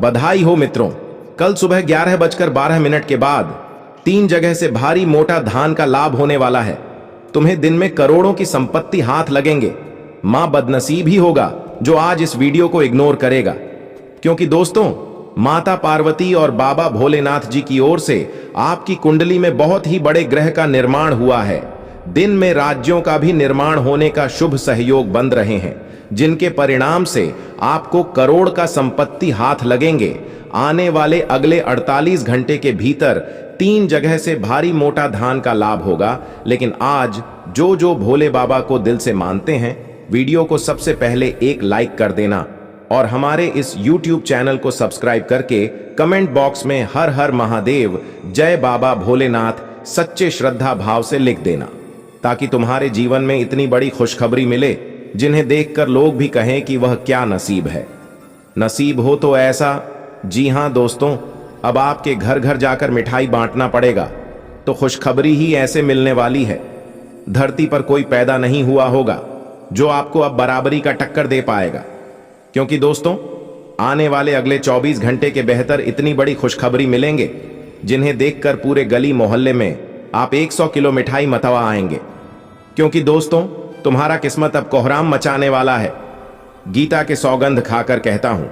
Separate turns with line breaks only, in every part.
बधाई हो मित्रों। कल सुबह 11:12 के बाद 3 जगह से भारी मोटा धान का लाभ होने वाला है। तुम्हें दिन में करोड़ों की संपत्ति हाथ लगेंगे। मां बदनसीब ही होगा जो आज इस वीडियो को इग्नोर करेगा, क्योंकि दोस्तों माता पार्वती और बाबा भोलेनाथ जी की ओर से आपकी कुंडली में बहुत ही बड़े ग्रह का निर्माण हुआ है। दिन में राज्यों का भी निर्माण होने का शुभ सहयोग बन रहे हैं, जिनके परिणाम से आपको करोड़ का संपत्ति हाथ लगेंगे। आने वाले अगले 48 घंटे के भीतर 3 जगह से भारी मोटा धान का लाभ होगा। लेकिन आज जो भोले बाबा को दिल से मानते हैं, वीडियो को सबसे पहले एक लाइक कर देना और हमारे इस YouTube चैनल को सब्सक्राइब करके कमेंट बॉक्स में हर हर महादेव, जय बाबा भोलेनाथ सच्चे श्रद्धा भाव से लिख देना, ताकि तुम्हारे जीवन में इतनी बड़ी खुशखबरी मिले जिन्हें देखकर लोग भी कहें कि वह क्या नसीब है। नसीब हो तो ऐसा, जी हां दोस्तों, अब आपके घर घर जाकर मिठाई बांटना पड़ेगा। तो खुशखबरी ही ऐसे मिलने वाली है। धरती पर कोई पैदा नहीं हुआ होगा जो आपको अब बराबरी का टक्कर दे पाएगा, क्योंकि दोस्तों आने वाले अगले 24 घंटे के बेहतर इतनी बड़ी खुशखबरी मिलेंगे जिन्हें देखकर पूरे गली मोहल्ले में आप 100 किलो मिठाई मतवा आएंगे। क्योंकि दोस्तों तुम्हारा किस्मत अब कोहराम मचाने वाला है। गीता के सौगंध खाकर कहता हूं,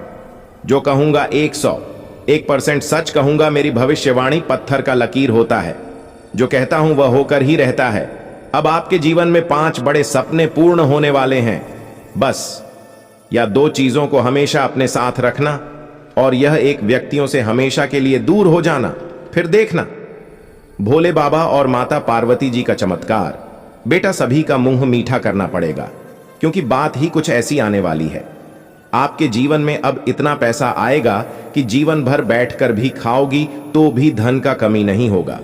जो कहूंगा 101% सच कहूंगा। मेरी भविष्यवाणी पत्थर का लकीर होता है। जो कहता हूं वह होकर ही रहता है। अब आपके जीवन में 5 बड़े सपने पूर्ण होने वाले हैं। बस या 2 चीजों को हमेशा अपने साथ रखना और यह एक व्यक्तियों से हमेशा के लिए दूर हो जाना। फिर देखना भोले बाबा और माता पार्वती जी का चमत्कार। बेटा सभी का मुंह मीठा करना पड़ेगा, क्योंकि बात ही कुछ ऐसी आने वाली है। आपके जीवन में अब इतना पैसा आएगा कि जीवन भर बैठकर भी खाओगी तो भी धन का कमी नहीं होगा।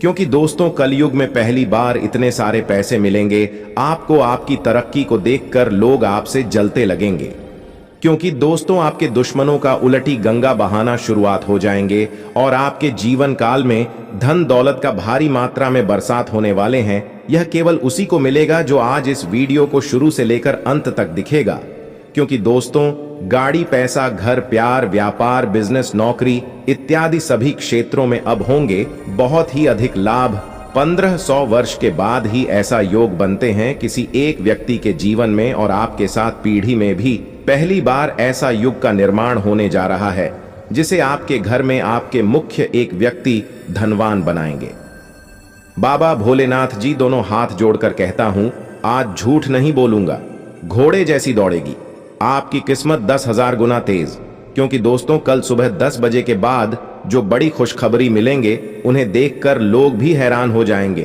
क्योंकि दोस्तों कलयुग में पहली बार इतने सारे पैसे मिलेंगे आपको। आपकी तरक्की को देखकर लोग आपसे जलते लगेंगे, क्योंकि दोस्तों आपके दुश्मनों का उलटी गंगा बहाना शुरुआत हो जाएंगे और आपके जीवन काल में धन दौलत का भारी मात्रा में बरसात होने वाले हैं। यह केवल उसी को मिलेगा जो आज इस वीडियो को शुरू से लेकर अंत तक दिखेगा। क्योंकि दोस्तों गाड़ी, पैसा, घर, प्यार, व्यापार, बिजनेस, नौकरी इत्यादि सभी क्षेत्रों में अब होंगे बहुत ही अधिक लाभ। 1500 वर्ष के बाद ही ऐसा योग बनते हैं किसी एक व्यक्ति के जीवन में, और आपके साथ पीढ़ी में भी पहली बार ऐसा युग का निर्माण होने जा रहा है जिसे आपके घर में आपके मुख्य एक व्यक्ति धनवान बनाएंगे। बाबा भोलेनाथ जी दोनों हाथ जोड़कर कहता हूं, आज झूठ नहीं बोलूंगा, घोड़े जैसी दौड़ेगी आपकी किस्मत 10,000 गुना तेज। क्योंकि दोस्तों कल सुबह 10 बजे के बाद जो बड़ी खुशखबरी मिलेंगे उन्हें देखकर लोग भी हैरान हो जाएंगे।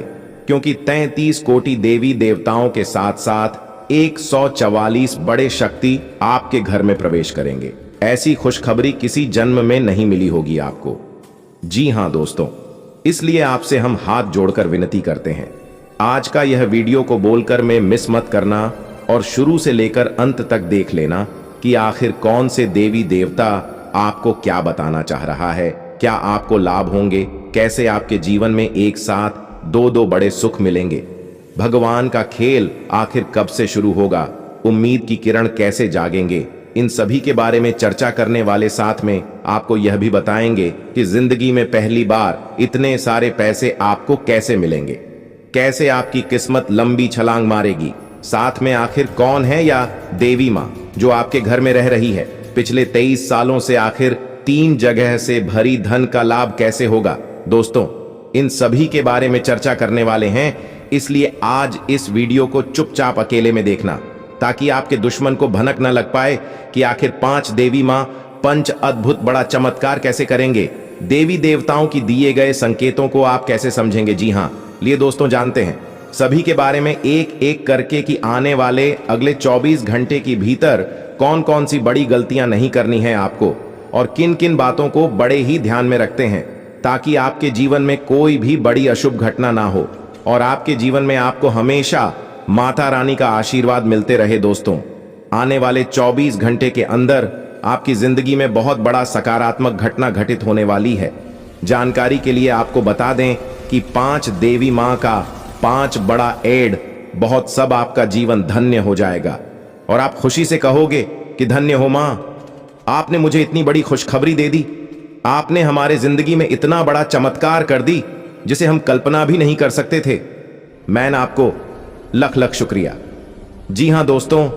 क्योंकि 33 कोटि देवी देवताओं के साथ साथ 144 बड़े शक्ति आपके घर में प्रवेश करेंगे। ऐसी खुशखबरी किसी जन्म में नहीं मिली होगी आपको। जी हां दोस्तों, इसलिए आपसे हम हाथ जोड़कर विनती करते हैं, आज का यह वीडियो को बोलकर में मिस मत करना और शुरू से लेकर अंत तक देख लेना कि आखिर कौन से देवी देवता आपको क्या बताना चाह रहा है। क्या आपको लाभ होंगे, कैसे आपके जीवन में एक साथ 2 बड़े सुख मिलेंगे, भगवान का खेल आखिर कब से शुरू होगा, उम्मीद की किरण कैसे जागेंगे, इन सभी के बारे में चर्चा करने वाले साथ में आपको यह भी बताएंगे कि जिंदगी में पहली बार इतने सारे पैसे आपको कैसे मिलेंगे, कैसे आपकी किस्मत लंबी छलांग मारेगी। साथ में आखिर कौन है या देवी मां जो आपके घर में रह रही है। पिछले 23 सालों से आखिर 3 जगह से भरी धन का लाभ कैसे होगा। दोस्तों इन सभी के बारे में चर्चा करने वाले हैं, इसलिए आज इस वीडियो को चुपचाप अकेले में देखना, ताकि आपके दुश्मन को भनक न लग पाए कि आखिर 5 देवी मां पंच अद्भुत बड़ा चमत्कार कैसे करेंगे। देवी देवताओं की दिए गए संकेतों को आप कैसे समझेंगे। जी हां, लिए दोस्तों जानते हैं सभी के बारे में एक एक करके कि आने वाले अगले 24 घंटे के भीतर कौन कौन सी बड़ी गलतियां नहीं करनी है आपको, और किन किन बातों को बड़े ही ध्यान में रखते हैं, ताकि आपके जीवन में कोई भी बड़ी अशुभ घटना ना हो और आपके जीवन में आपको हमेशा माता रानी का आशीर्वाद मिलते रहे। दोस्तों आने वाले 24 घंटे के अंदर आपकी जिंदगी में बहुत बड़ा सकारात्मक घटना घटित होने वाली है। जानकारी के लिए आपको बता दें कि 5 देवी मां का 5 बड़ा एड बहुत सब आपका जीवन धन्य हो जाएगा और आप खुशी से कहोगे कि धन्य हो मां, आपने मुझे इतनी बड़ी खुशखबरी दे दी। आपने हमारे जिंदगी में इतना बड़ा चमत्कार कर दी जिसे हम कल्पना भी नहीं कर सकते थे। मैं आपको लख लख शुक्रिया। जी हां दोस्तों,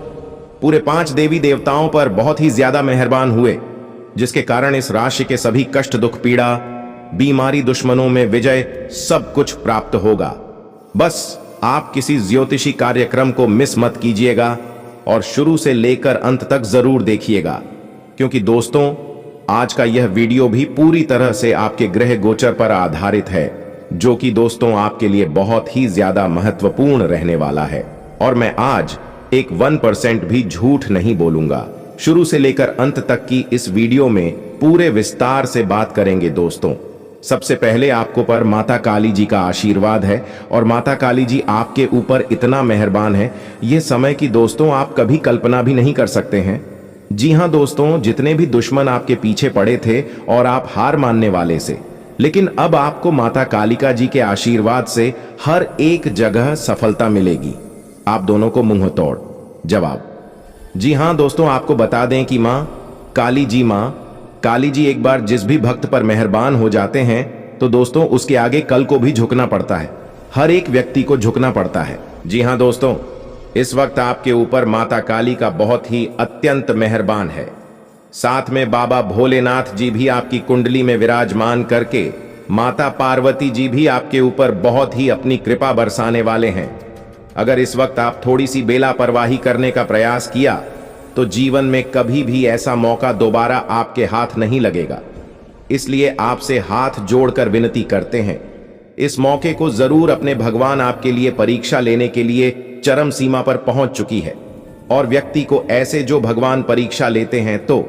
पूरे 5 देवी देवताओं पर बहुत ही ज्यादा मेहरबान हुए, जिसके कारण इस राशि के सभी कष्ट, दुख, पीड़ा, बीमारी, दुश्मनों में विजय सब कुछ प्राप्त होगा। बस आप किसी ज्योतिषी कार्यक्रम को मिस मत कीजिएगा और शुरू से लेकर अंत तक जरूर देखिएगा, क्योंकि दोस्तों आज का यह वीडियो भी पूरी तरह से आपके ग्रह गोचर पर आधारित है, जो कि दोस्तों आपके लिए बहुत ही ज्यादा महत्वपूर्ण रहने वाला है। और मैं आज एक 1% भी झूठ नहीं बोलूंगा। शुरू से लेकर अंत तक की इस वीडियो में पूरे विस्तार से बात करेंगे दोस्तों। सबसे पहले आपको पर माता काली जी का आशीर्वाद है, और माता काली जी आपके ऊपर इतना मेहरबान है, यह समय की दोस्तों आप कभी कल्पना भी नहीं कर सकते हैं। जी हां दोस्तों, जितने भी दुश्मन आपके पीछे पड़े थे और आप हार मानने वाले से, लेकिन अब आपको माता कालिका जी के आशीर्वाद से हर एक जगह सफलता मिलेगी। आप दोनों को मुंह तोड़ जवाब। जी हां दोस्तों, आपको बता दें कि मां काली जी एक बार जिस भी भक्त पर मेहरबान हो जाते हैं तो दोस्तों उसके आगे कल को भी झुकना पड़ता है, हर एक व्यक्ति को झुकना पड़ता है। जी हां दोस्तों, इस वक्त आपके ऊपर माता काली का बहुत ही अत्यंत मेहरबान है। साथ में बाबा भोलेनाथ जी भी आपकी कुंडली में विराजमान करके माता पार्वती जी भी आपके ऊपर बहुत ही अपनी कृपा बरसाने वाले हैं। अगर इस वक्त आप थोड़ी सी बेलापरवाही करने का प्रयास किया तो जीवन में कभी भी ऐसा मौका दोबारा आपके हाथ नहीं लगेगा। इसलिए आपसे हाथ जोड़कर विनती करते हैं, इस मौके को जरूर अपने भगवान आपके लिए परीक्षा लेने के लिए चरम सीमा पर पहुंच चुकी है। और व्यक्ति को ऐसे जो भगवान परीक्षा लेते हैं तो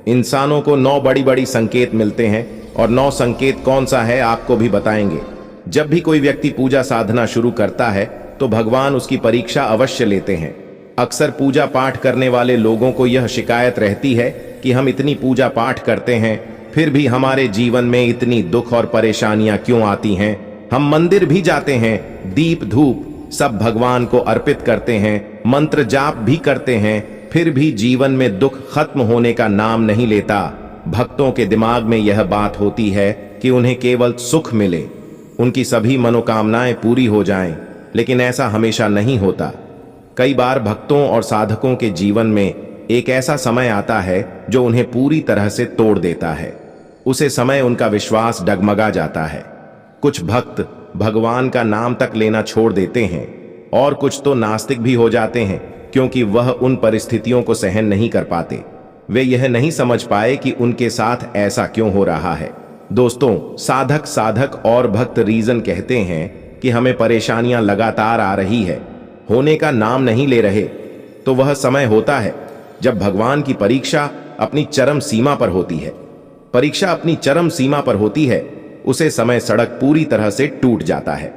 इंसानों को 9 बड़ी बड़ी संकेत मिलते हैं, और 9 संकेत कौन सा है आपको भी बताएंगे। जब भी कोई व्यक्ति पूजा साधना शुरू करता है तो भगवान उसकी परीक्षा अवश्य लेते हैं। अक्सर पूजा पाठ करने वाले लोगों को यह शिकायत रहती है कि हम इतनी पूजा पाठ करते हैं फिर भी हमारे जीवन में इतनी दुख और परेशानियां क्यों आती हैं। हम मंदिर भी जाते हैं, दीप धूप सब भगवान को अर्पित करते हैं, मंत्र जाप भी करते हैं, फिर भी जीवन में दुख खत्म होने का नाम नहीं लेता। भक्तों के दिमाग में यह बात होती है कि उन्हें केवल सुख मिले, उनकी सभी मनोकामनाएं पूरी हो जाएं, लेकिन ऐसा हमेशा नहीं होता। कई बार भक्तों और साधकों के जीवन में एक ऐसा समय आता है जो उन्हें पूरी तरह से तोड़ देता है। उसे समय उनका विश्वास डगमगा जाता है। कुछ भक्त भगवान का नाम तक लेना छोड़ देते हैं, और कुछ तो नास्तिक भी हो जाते हैं, क्योंकि वह उन परिस्थितियों को सहन नहीं कर पाते। वे यह नहीं समझ पाए कि उनके साथ ऐसा क्यों हो रहा है। दोस्तों, साधक और भक्त रीजन कहते हैं कि हमें परेशानियां लगातार आ रही है, होने का नाम नहीं ले रहे, तो वह समय होता है जब भगवान की परीक्षा अपनी चरम सीमा पर होती है। परीक्षा अपनी चरम सीमा पर होती है, उसे समय सड़क पूरी तरह से टूट जाता है।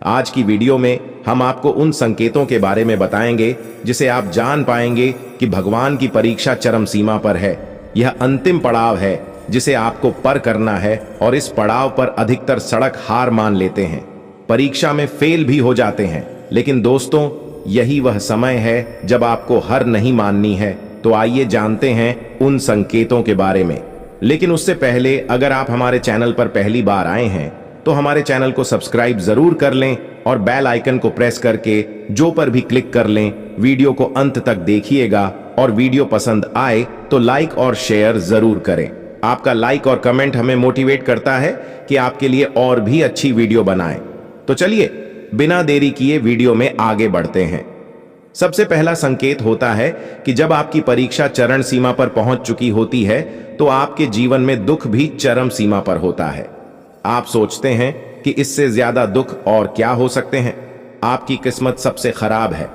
आज की वीडियो में हम आपको उन संकेतों के बारे में बताएंगे जिसे आप जान पाएंगे कि भगवान की परीक्षा चरम सीमा पर है। यह अंतिम पड़ाव है जिसे आपको पार करना है, और इस पड़ाव पर अधिकतर सड़क हार मान लेते हैं, परीक्षा में फेल भी हो जाते हैं। लेकिन दोस्तों, यही वह समय है जब आपको हार नहीं माननी है। तो आइए जानते हैं उन संकेतों के बारे में। लेकिन उससे पहले अगर आप हमारे चैनल पर पहली बार आए हैं तो हमारे चैनल को सब्सक्राइब जरूर कर लें, और बेल आइकन को प्रेस करके जो पर भी क्लिक कर लें। वीडियो को अंत तक देखिएगा, और वीडियो पसंद आए तो लाइक और शेयर जरूर करें। आपका लाइक और कमेंट हमें मोटिवेट करता है कि आपके लिए और भी अच्छी वीडियो बनाएं। तो चलिए बिना देरी किए वीडियो में आगे बढ़ते हैं। सबसे पहला संकेत होता है कि जब आपकी परीक्षा चरण सीमा पर पहुंच चुकी होती है तो आपके जीवन में दुख भी चरम सीमा पर होता है। आप सोचते हैं कि इससे ज्यादा दुख और क्या हो सकते हैं। आपकी किस्मत सबसे खराब है।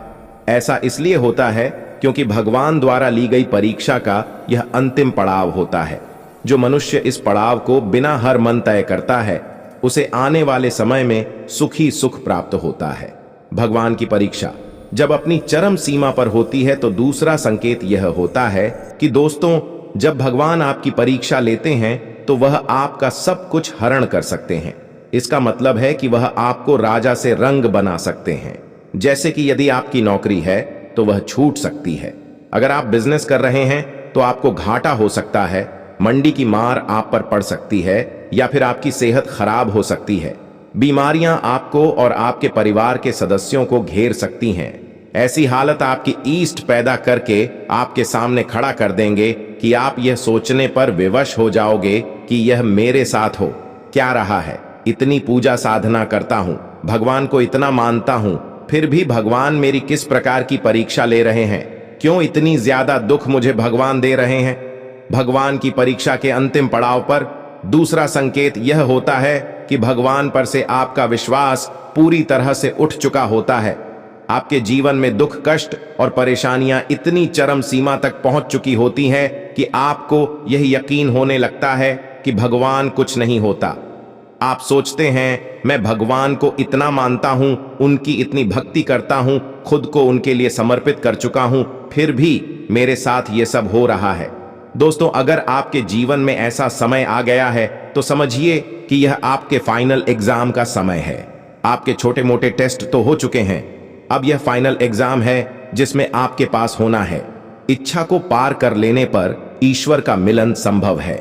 ऐसा इसलिए होता है क्योंकि भगवान द्वारा ली गई परीक्षा का यह अंतिम पड़ाव होता है। जो मनुष्य इस पड़ाव को बिना हर मन तय करता है उसे आने वाले समय में सुखी सुख प्राप्त होता है। भगवान की परीक्षा जब अपनी चरम सीमा पर होती है तो दूसरा संकेत यह होता है कि दोस्तों, जब भगवान आपकी परीक्षा लेते हैं तो वह आपका सब कुछ हरण कर सकते हैं। इसका मतलब है कि वह आपको राजा से रंग बना सकते हैं। जैसे कि यदि आपकी नौकरी है तो वह छूट सकती है। अगर आप बिजनेस कर रहे हैं तो आपको घाटा हो सकता है, मंदी की मार आप पर पड़ सकती है या फिर आपकी सेहत खराब हो सकती है। बीमारियां आपको और आपके परिवार के सदस्यों को घेर सकती हैं। ऐसी हालत आपकी ईस्ट पैदा करके आपके सामने खड़ा कर देंगे कि आप यह सोचने पर विवश हो जाओगे कि यह मेरे साथ हो क्या रहा है। इतनी पूजा साधना करता हूं, भगवान को इतना मानता हूं, फिर भी भगवान मेरी किस प्रकार की परीक्षा ले रहे हैं? क्यों इतनी ज्यादा दुख मुझे भगवान दे रहे हैं? भगवान की परीक्षा के अंतिम पड़ाव पर दूसरा संकेत यह होता है कि भगवान पर से आपका विश्वास पूरी तरह से उठ चुका होता है। आपके जीवन में दुख, कष्ट और परेशानियां इतनी चरम सीमा तक पहुंच चुकी होती हैं कि आपको यह यकीन होने लगता है कि भगवान कुछ नहीं होता। आप सोचते हैं, मैं भगवान को इतना मानता हूं, उनकी इतनी भक्ति करता हूं, खुद को उनके लिए समर्पित कर चुका हूं, फिर भी मेरे साथ ये सब हो रहा है। दोस्तों, अगर आपके जीवन में ऐसा समय आ गया है तो समझिए कि यह आपके फाइनल एग्जाम का समय है। आपके छोटे मोटे टेस्ट तो हो चुके हैं, अब यह फाइनल एग्जाम है जिसमें आपके पास होना है। इच्छा को पार कर लेने पर ईश्वर का मिलन संभव है।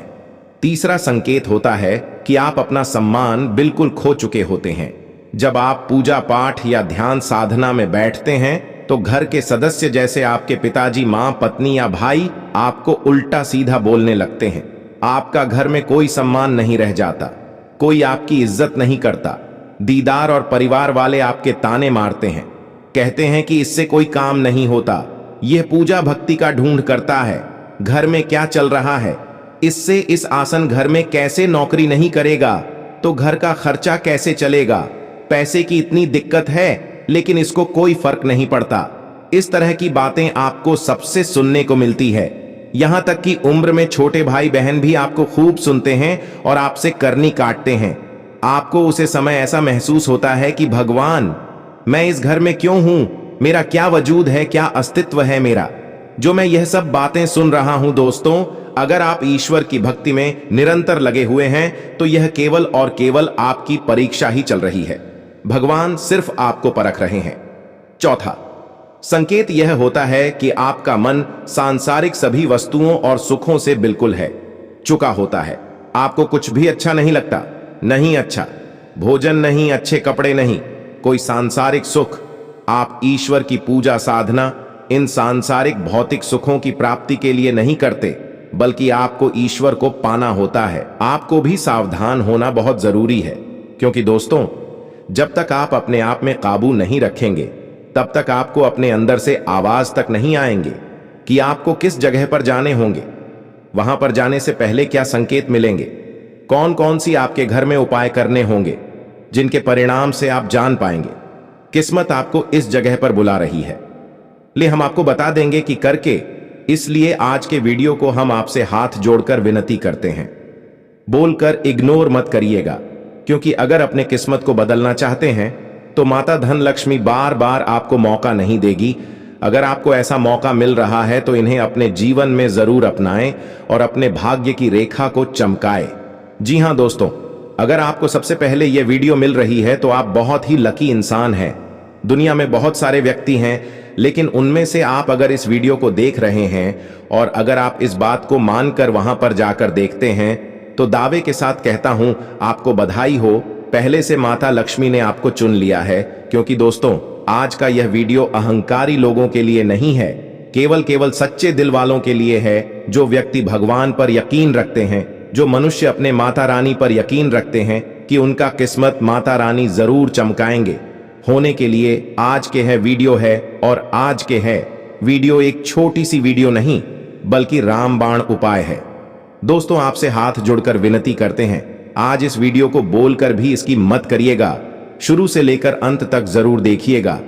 तीसरा संकेत होता है कि आप अपना सम्मान बिल्कुल खो चुके होते हैं। जब आप पूजा पाठ या ध्यान साधना में बैठते हैं तो घर के सदस्य जैसे आपके पिताजी, मां, पत्नी या भाई आपको उल्टा सीधा बोलने लगते हैं। आपका घर में कोई सम्मान नहीं रह जाता, कोई आपकी इज्जत नहीं करता। दीदार और परिवार वाले आपके ताने मारते हैं, कहते हैं कि इससे कोई काम नहीं होता, यह पूजा भक्ति का ढूंढ करता है, घर में क्या चल रहा है, इससे इस आसन घर में कैसे नौकरी नहीं करेगा, तो घर का खर्चा कैसे चलेगा, पैसे की इतनी दिक्कत है लेकिन इसको कोई फर्क नहीं पड़ता। इस तरह की बातें आपको सबसे सुनने को मिलती है। यहां तक कि उम्र में छोटे भाई बहन भी आपको खूब सुनते हैं और आपसे करनी काटते हैं। आपको उसे समय ऐसा महसूस होता है कि भगवान, मैं इस घर में क्यों हूं, मेरा क्या वजूद है, क्या अस्तित्व है मेरा, जो मैं यह सब बातें सुन रहा हूं। दोस्तों, अगर आप ईश्वर की भक्ति में निरंतर लगे हुए हैं तो यह केवल और केवल आपकी परीक्षा ही चल रही है। भगवान सिर्फ आपको परख रहे हैं। चौथा संकेत यह होता है कि आपका मन सांसारिक सभी वस्तुओं और सुखों से बिल्कुल है चुका होता है। आपको कुछ भी अच्छा नहीं लगता, नहीं अच्छा भोजन, नहीं अच्छे कपड़े, नहीं कोई सांसारिक सुख। आप ईश्वर की पूजा साधना इन सांसारिक भौतिक सुखों की प्राप्ति के लिए नहीं करते, बल्कि आपको ईश्वर को पाना होता है। आपको भी सावधान होना बहुत जरूरी है, क्योंकि दोस्तों, जब तक आप अपने आप में काबू नहीं रखेंगे तब तक आपको अपने अंदर से आवाज तक नहीं आएंगे कि आपको किस जगह पर जाने होंगे, वहां पर जाने से पहले क्या संकेत मिलेंगे, कौन कौन सी आपके घर में उपाय करने होंगे जिनके परिणाम से आप जान पाएंगे किस्मत आपको इस जगह पर बुला रही है। ले हम आपको बता देंगे कि करके। इसलिए आज के वीडियो को हम आपसे हाथ जोड़कर विनती करते हैं, बोलकर इग्नोर मत करिएगा, क्योंकि अगर अपने किस्मत को बदलना चाहते हैं तो माता धन लक्ष्मी बार बार आपको मौका नहीं देगी। अगर आपको ऐसा मौका मिल रहा है तो इन्हें अपने जीवन में जरूर अपनाएं और अपने भाग्य की रेखा को चमकाएं। जी हां दोस्तों, अगर आपको सबसे पहले यह वीडियो मिल रही है तो आप बहुत ही लकी इंसान हैं। दुनिया में बहुत सारे व्यक्ति हैं, लेकिन उनमें से आप अगर इस वीडियो को देख रहे हैं और अगर आप इस बात को मानकर वहां पर जाकर देखते हैं तो दावे के साथ कहता हूं, आपको बधाई हो। पहले से माता लक्ष्मी ने आपको चुन लिया है, क्योंकि दोस्तों, आज का यह वीडियो अहंकारी लोगों के लिए नहीं है, केवल सच्चे दिल वालों के लिए है, जो व्यक्ति भगवान पर यकीन रखते हैं, जो मनुष्य अपने माता रानी पर यकीन रखते हैं कि उनका किस्मत माता रानी जरूर चमकाएंगे। होने के लिए आज के है वीडियो है, और आज के है वीडियो एक छोटी सी वीडियो नहीं बल्कि रामबाण उपाय है। दोस्तों, आपसे हाथ जोड़कर विनती करते हैं, आज इस वीडियो को बोलकर भी इसकी मत करिएगा, शुरू से लेकर अंत तक जरूर देखिएगा।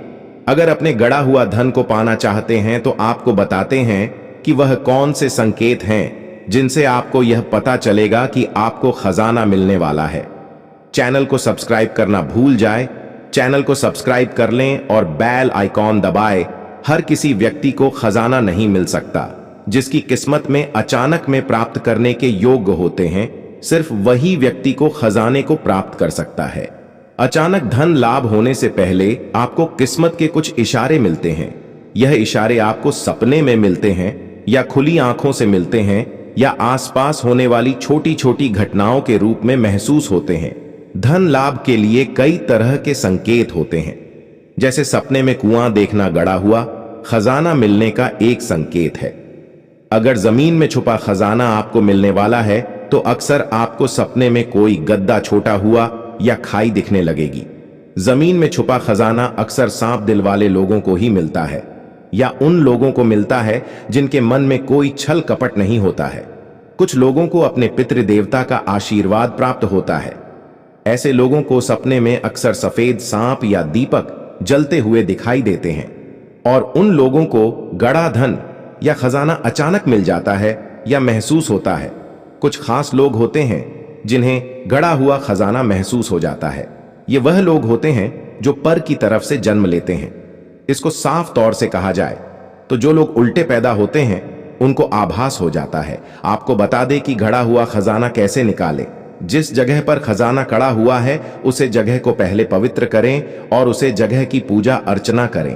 अगर अपने गड़ा हुआ धन को पाना चाहते हैं तो आपको बताते हैं कि वह कौन से संकेत हैं जिनसे आपको यह पता चलेगा कि आपको खजाना मिलने वाला है। चैनल को सब्सक्राइब करना भूल जाए, चैनल को सब्सक्राइब कर लें और बेल आइकॉन दबाएं। हर किसी व्यक्ति को खजाना नहीं मिल सकता, जिसकी किस्मत में अचानक में प्राप्त करने के योग्य होते हैं, सिर्फ वही व्यक्ति को खजाने को प्राप्त कर सकता है। अचानक धन लाभ होने से पहले आपको किस्मत के कुछ इशारे मिलते हैं। यह इशारे आपको सपने में मिलते हैं या खुली आंखों से मिलते हैं या आसपास होने वाली छोटी छोटी घटनाओं के रूप में महसूस होते हैं। धन लाभ के लिए कई तरह के संकेत होते हैं, जैसे सपने में कुआं देखना गड़ा हुआ खजाना मिलने का एक संकेत है। अगर जमीन में छुपा खजाना आपको मिलने वाला है तो अक्सर आपको सपने में कोई गद्दा छोटा हुआ या खाई दिखने लगेगी। जमीन में छुपा खजाना अक्सर सांप दिल वाले लोगों को ही मिलता है या उन लोगों को मिलता है जिनके मन में कोई छल कपट नहीं होता है। कुछ लोगों को अपने पितृ देवता का आशीर्वाद प्राप्त होता है। ऐसे लोगों को सपने में अक्सर सफेद सांप या दीपक जलते हुए दिखाई देते हैं और उन लोगों को गड़ा धन या खजाना अचानक मिल जाता है या महसूस होता है। कुछ खास लोग होते हैं जिन्हें गड़ा हुआ खजाना महसूस हो जाता है। ये वह लोग होते हैं जो पर की तरफ से जन्म लेते हैं। इसको साफ तौर से कहा जाए तो जो लोग उल्टे पैदा होते हैं उनको आभास हो जाता है। आपको बता दे कि गड़ा हुआ खजाना कैसे निकालें। जिस जगह पर खजाना कड़ा हुआ है उसे जगह को पहले पवित्र करें और उसे जगह की पूजा अर्चना करें।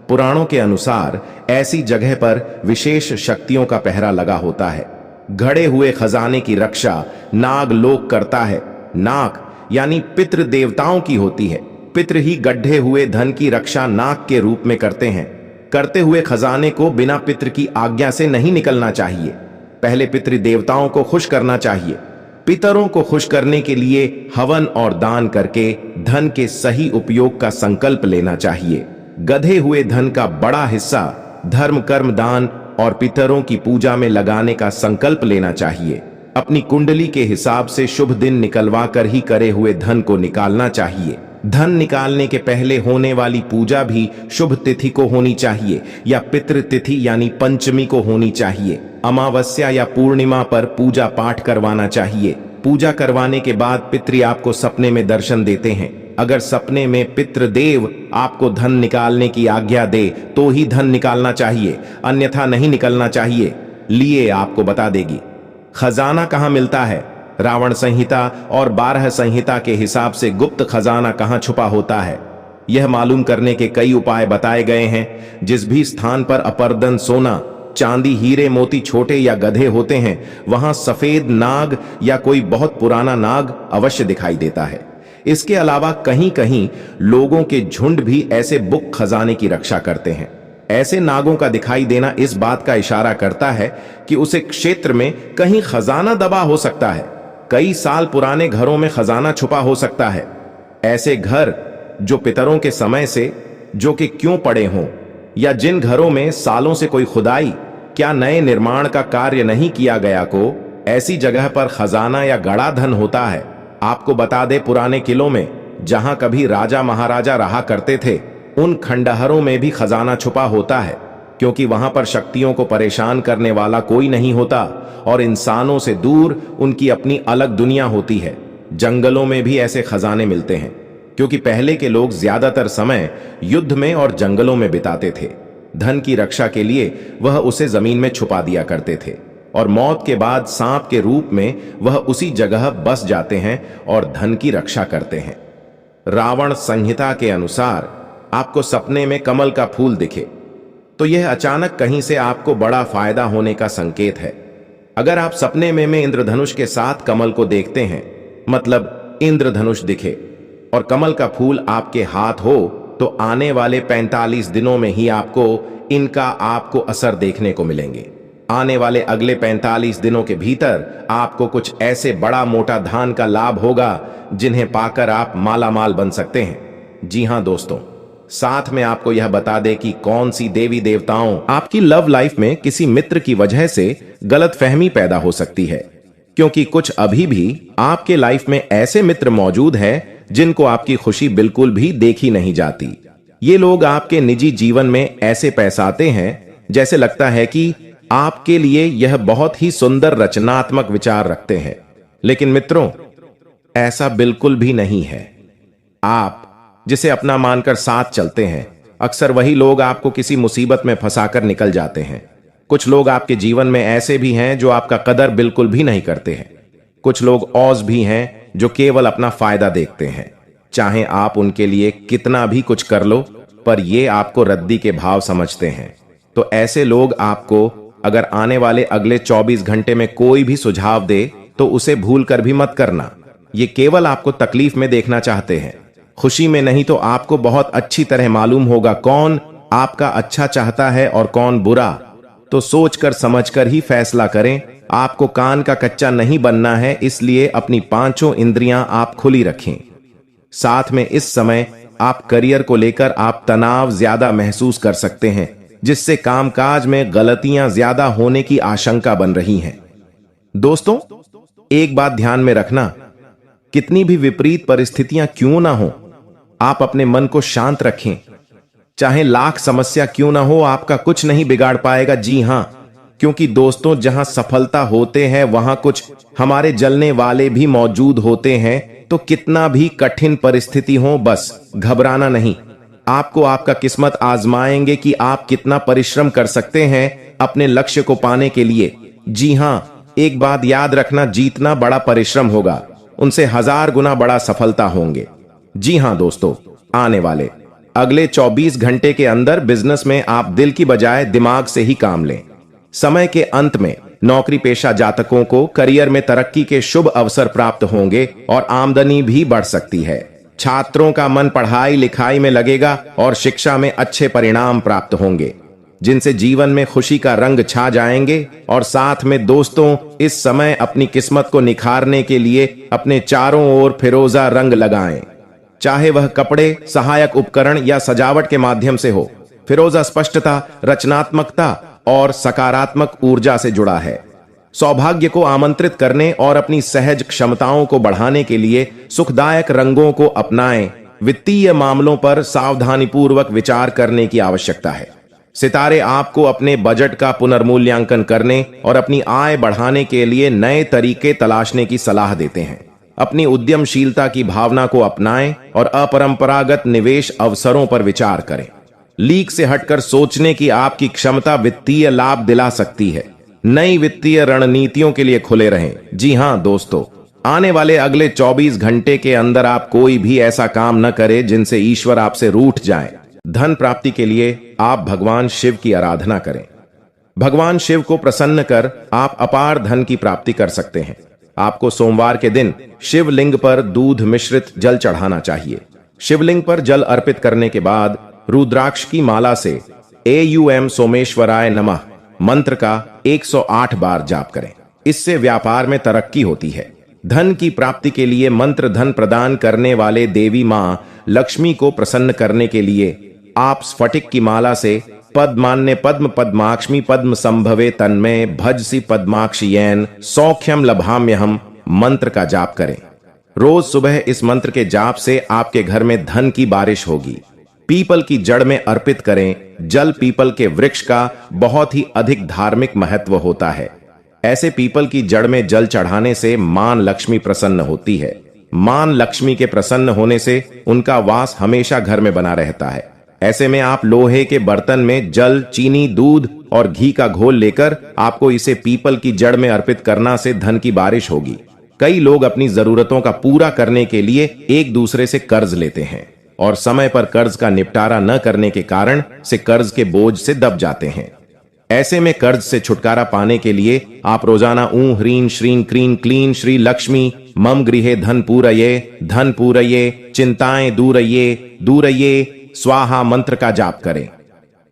पुराणों के अनुसार ऐसी जगह पर विशेष शक्तियों का पहरा लगा होता है। गड़े हुए खजाने की रक्षा नाग लोक करता है। नाग यानी पितृ देवताओं की होती है। पितृ ही गड्ढे हुए धन की रक्षा नाग के रूप में करते हैं। करते हुए खजाने को बिना पितृ की आज्ञा से नहीं निकलना चाहिए। पहले पितृ देवताओं को खुश करना चाहिए। पितरों को खुश करने के लिए हवन और दान करके धन के सही उपयोग का संकल्प लेना चाहिए। गधे हुए धन का बड़ा हिस्सा धर्म कर्म दान और पितरों की पूजा में लगाने का संकल्प लेना चाहिए। अपनी कुंडली के हिसाब से शुभ दिन निकलवा कर ही करे हुए धन को निकालना चाहिए। धन निकालने के पहले होने वाली पूजा भी शुभ तिथि को होनी चाहिए या पितृ तिथि यानी पंचमी को होनी चाहिए। अमावस्या या पूर्णिमा पर पूजा पाठ करवाना चाहिए। पूजा करवाने के बाद पितृ आपको सपने में दर्शन देते हैं। अगर सपने में पितृदेव आपको धन निकालने की आज्ञा दे तो ही धन निकालना चाहिए, अन्यथा नहीं निकलना चाहिए। लिए आपको बता देगी खजाना कहां मिलता है। रावण संहिता और 12 संहिता के हिसाब से गुप्त खजाना कहां छुपा होता है, यह मालूम करने के कई उपाय बताए गए हैं। जिस भी स्थान पर अपर्दन सोना चांदी हीरे मोती छोटे या गधे होते हैं वहां सफेद नाग या कोई बहुत पुराना नाग अवश्य दिखाई देता है। इसके अलावा कहीं कहीं लोगों के झुंड भी ऐसे बुक खजाने की रक्षा करते हैं। ऐसे नागों का दिखाई देना इस बात का इशारा करता है कि उस क्षेत्र में कहीं खजाना दबा हो सकता है। कई साल पुराने घरों में खजाना छुपा हो सकता है। ऐसे घर जो पितरों के समय से जो कि क्यों पड़े हों या जिन घरों में सालों से कोई खुदाई क्या नए निर्माण का कार्य नहीं किया गया को, ऐसी जगह पर खजाना या गड़ा धन होता है। आपको बता दे पुराने किलों में जहां कभी राजा महाराजा रहा करते थे उन खंडहरों में भी खजाना छुपा होता है, क्योंकि वहां पर शक्तियों को परेशान करने वाला कोई नहीं होता और इंसानों से दूर उनकी अपनी अलग दुनिया होती है। जंगलों में भी ऐसे खजाने मिलते हैं क्योंकि पहले के लोग ज्यादातर समय युद्ध में और जंगलों में बिताते थे। धन की रक्षा के लिए वह उसे जमीन में छुपा दिया करते थे और मौत के बाद सांप के रूप में वह उसी जगह बस जाते हैं और धन की रक्षा करते हैं। रावण संहिता के अनुसार आपको सपने में कमल का फूल दिखे तो यह अचानक कहीं से आपको बड़ा फायदा होने का संकेत है। अगर आप सपने में इंद्रधनुष के साथ कमल को देखते हैं, मतलब इंद्रधनुष दिखे और कमल का फूल आपके हाथ हो, तो आने वाले 45 दिनों में ही आपको असर देखने को मिलेंगे। आने वाले अगले 45 दिनों के भीतर आपको कुछ ऐसे बड़ा मोटा धन का लाभ होगा जिन्हें पाकर आप मालामाल बन सकते हैं। जी हां दोस्तों, साथ में आपको यह बता दें कि कौन सी देवी देवताओं आपकी लव लाइफ में किसी मित्र की वजह से गलतफहमी पैदा हो सकती है, क्योंकि कुछ अभी भी आपके लाइफ में ऐसे मित्र मौजूद हैं जिनको आपकी खुशी बिल्कुल भी देखी नहीं जाती। ये लोग आपके निजी जीवन में ऐसे पैसाते हैं जैसे लगता है कि आपके लिए यह बहुत ही सुंदर रचनात्मक विचार रखते हैं, लेकिन मित्रों ऐसा बिल्कुल भी नहीं है। आप जिसे अपना मानकर साथ चलते हैं, अक्सर वही लोग आपको किसी मुसीबत में फंसाकर निकल जाते हैं। कुछ लोग आपके जीवन में ऐसे भी हैं जो आपका कदर बिल्कुल भी नहीं करते हैं। कुछ लोग औज भी हैं जो केवल अपना फायदा देखते हैं। चाहे आप उनके लिए कितना भी कुछ कर लो, पर ये आपको रद्दी के भाव समझते हैं। तो ऐसे लोग आपको अगर आने वाले अगले 24 घंटे में कोई भी सुझाव दे तो उसे भूल कर भी मत करना। ये केवल आपको तकलीफ में देखना चाहते हैं, खुशी में नहीं। तो आपको बहुत अच्छी तरह मालूम होगा कौन आपका अच्छा चाहता है और कौन बुरा। तो सोचकर समझकर ही फैसला करें। आपको कान का कच्चा नहीं बनना है, इसलिए अपनी पांचों इंद्रियां आप खुली रखें। साथ में इस समय आप करियर को लेकर आप तनाव ज्यादा महसूस कर सकते हैं, जिससे कामकाज में गलतियां ज्यादा होने की आशंका बन रही हैं। दोस्तों, एक बात ध्यान में रखना, कितनी भी विपरीत परिस्थितियां क्यों ना हो, आप अपने मन को शांत रखें। चाहे लाख समस्या क्यों ना हो, आपका कुछ नहीं बिगाड़ पाएगा। जी हां, क्योंकि दोस्तों, जहां सफलता होते हैं वहां कुछ हमारे जलने वाले भी मौजूद होते हैं। तो कितना भी कठिन परिस्थिति हो, बस घबराना नहीं। आपको आपका किस्मत आजमाएंगे कि आप कितना परिश्रम कर सकते हैं अपने लक्ष्य को पाने के लिए। जी हां, एक बात याद रखना, जीतना बड़ा परिश्रम होगा, उनसे 1000 गुना बड़ा सफलता होंगे। जी हां दोस्तों, आने वाले अगले 24 घंटे के अंदर बिजनेस में आप दिल की बजाय दिमाग से ही काम लें। समय के अंत में नौकरी पेशा जातकों को करियर में तरक्की के शुभ अवसर प्राप्त होंगे और आमदनी भी बढ़ सकती है। छात्रों का मन पढ़ाई लिखाई में लगेगा और शिक्षा में अच्छे परिणाम प्राप्त होंगे, जिनसे जीवन में खुशी का रंग छा जाएंगे। और साथ में दोस्तों, इस समय अपनी किस्मत को निखारने के लिए अपने चारों ओर फिरोजा रंग लगाएं, चाहे वह कपड़े, सहायक उपकरण या सजावट के माध्यम से हो। फिरोजा स्पष्टता, रचनात्मकता और सकारात्मक ऊर्जा से जुड़ा है। सौभाग्य को आमंत्रित करने और अपनी सहज क्षमताओं को बढ़ाने के लिए सुखदायक रंगों को अपनाएं। वित्तीय मामलों पर सावधानीपूर्वक विचार करने की आवश्यकता है। सितारे आपको अपने बजट का पुनर्मूल्यांकन करने और अपनी आय बढ़ाने के लिए नए तरीके तलाशने की सलाह देते हैं। अपनी उद्यमशीलता की भावना को अपनाएं और अपरंपरागत निवेश अवसरों पर विचार करें। लीक से हटकर सोचने की आपकी क्षमता वित्तीय लाभ दिला सकती है। नई वित्तीय रणनीतियों के लिए खुले रहें। जी हां दोस्तों, आने वाले अगले 24 घंटे के अंदर आप कोई भी ऐसा काम न करें जिनसे ईश्वर आपसे रूठ जाए। धन प्राप्ति के लिए आप भगवान शिव की आराधना करें। भगवान शिव को प्रसन्न कर आप अपार धन की प्राप्ति कर सकते हैं। आपको सोमवार के दिन शिवलिंग पर दूध मिश्रित जल चढ़ाना चाहिए। शिवलिंग पर जल अर्पित करने के बाद रुद्राक्ष की माला से एयूएम सोमेश्वराय नमः मंत्र का 108 बार जाप करें। इससे व्यापार में तरक्की होती है। धन की प्राप्ति के लिए मंत्र धन प्रदान करने वाले देवी मां लक्ष्मी को प्रसन्न करने के लिए आप स्फटिक की माला से पद्मान्य पद्म पद्माक्ष्मी पद्म संभवे तन्मय भजसी पद्माक्षियैन सौख्यम लभाम्यहम मंत्र का जाप करें। रोज सुबह इस मंत्र के जाप से आपके घर में धन की बारिश होगी। पीपल की जड़ में अर्पित करें। जल पीपल के वृक्ष का बहुत ही अधिक धार्मिक महत्व होता है। ऐसे पीपल की जड़ में जल चढ़ाने से मां लक्ष्मी प्रसन्न होती है। मां लक्ष्मी के प्रसन्न होने से उनका वास हमेशा घर में बना रहता है। ऐसे में आप लोहे के बर्तन में जल, चीनी, दूध और घी का घोल लेकर आपको इसे पीपल की जड़ में अर्पित करना से धन की बारिश होगी। कई लोग अपनी जरूरतों का पूरा करने के लिए एक दूसरे से कर्ज लेते हैं और समय पर कर्ज का निपटारा न करने के कारण से कर्ज के बोझ से दब जाते हैं। ऐसे में कर्ज से छुटकारा पाने के लिए आप रोजाना ऊं ह्रीं श्रीं क्रीं क्लीं श्री लक्ष्मी मम गृहे धन पूरये चिंताएं दूरये स्वाहा मंत्र का जाप करें।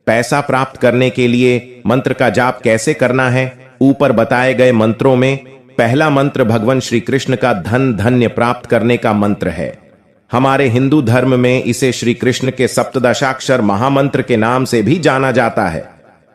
पैसा प्राप्त करने के लिए मंत्र का जाप कैसे करना है? ऊपर बताए गए मंत्रों में पहला मंत्र भगवान श्री कृष्ण का धन धान्य प्राप्त करने का मंत्र है। हमारे हिंदू धर्म में इसे श्री कृष्ण के सप्तदशाक्षर महामंत्र के नाम से भी जाना जाता है।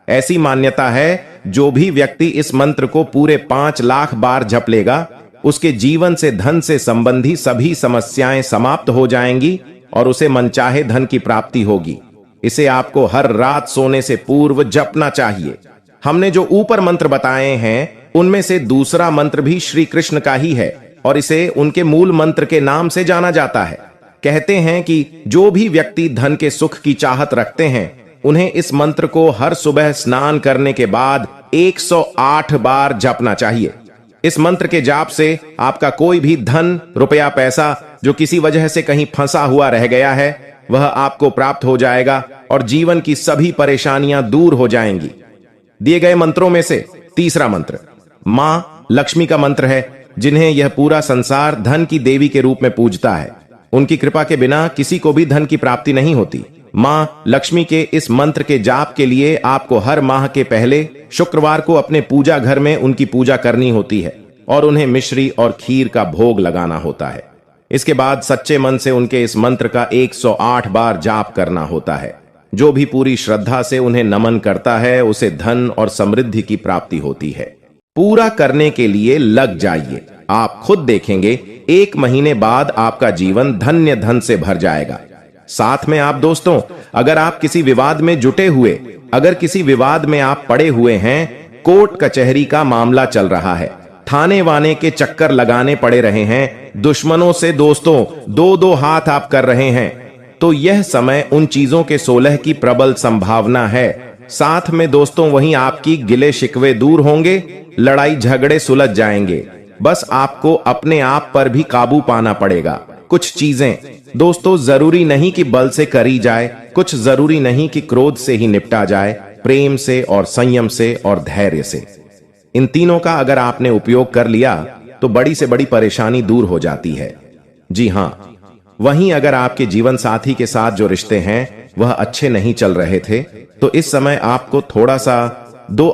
ऐसी मान्यता है, जो भी व्यक्ति इस मंत्र को पूरे 5 लाख बार जप लेगा, उसके जीवन से धन से संबंधी सभी समस्याएं समाप्त हो जाएंगी और उसे मनचाहे धन की प्राप्ति होगी। इसे आपको हर रात सोने से पूर्व जपना चाहिए। हमने जो ऊपर मंत्र बताए हैं, उनमें से दूसरा मंत्र भी श्री कृष्ण का ही है और इसे उनके मूल मंत्र के नाम से जाना जाता है। कहते हैं कि जो भी व्यक्ति धन के सुख की चाहत रखते हैं, उन्हें इस मंत्र को हर सुबह स्नान करने के बाद 108 बार जपना चाहिए। इस मंत्र के जाप से आपका कोई भी धन, रुपया, पैसा जो किसी वजह से कहीं फंसा हुआ रह गया है, वह आपको प्राप्त हो जाएगा और जीवन की सभी परेशानियां दूर हो जाएंगी। दिए गए मंत्रों में से तीसरा मंत्र मां लक्ष्मी का मंत्र है, जिन्हें यह पूरा संसार धन की देवी के रूप में पूजता है। उनकी कृपा के बिना किसी को भी धन की प्राप्ति नहीं होती। मां लक्ष्मी के इस मंत्र के जाप के लिए आपको हर माह के पहले शुक्रवार को अपने पूजा घर में उनकी पूजा करनी होती है और उन्हें मिश्री और खीर का भोग लगाना होता है। इसके बाद सच्चे मन से उनके इस मंत्र का 108 बार जाप करना होता है। जो भी पूरी श्रद्धा से उन्हें नमन करता है उसे धन और समृद्धि की प्राप्ति होती है। पूरा करने के लिए लग जाइए, आप खुद देखेंगे 1 महीने बाद आपका जीवन धन्य धन से भर जाएगा। साथ में आप दोस्तों, अगर आप किसी विवाद में जुटे हुए, अगर किसी विवाद में आप पड़े हुए हैं, कोर्ट कचहरी का मामला चल रहा है, थाने वाने के चक्कर लगाने पड़े रहे हैं, दुश्मनों से दोस्तों 2-2 हाथ आप कर रहे हैं, तो यह समय उन चीजों के 16 की प्रबल संभावना है। साथ में दोस्तों वहीं आपकी गिले शिकवे दूर होंगे, लड़ाई झगड़े सुलझ जाएंगे। बस आपको अपने आप पर भी काबू पाना पड़ेगा। कुछ चीजें दोस्तों जरूरी नहीं कि बल से करी जाए, कुछ जरूरी नहीं कि क्रोध से ही निपटा जाए, प्रेम से और संयम से और धैर्य से। इन तीनों का अगर आपने उपयोग कर लिया तो बड़ी से बड़ी परेशानी दूर हो जाती है। जी हां, वहीं अगर आपके जीवन साथी के साथ जो रिश्ते हैं वह अच्छे नहीं चल रहे थे, तो इस समय आपको थोड़ा सा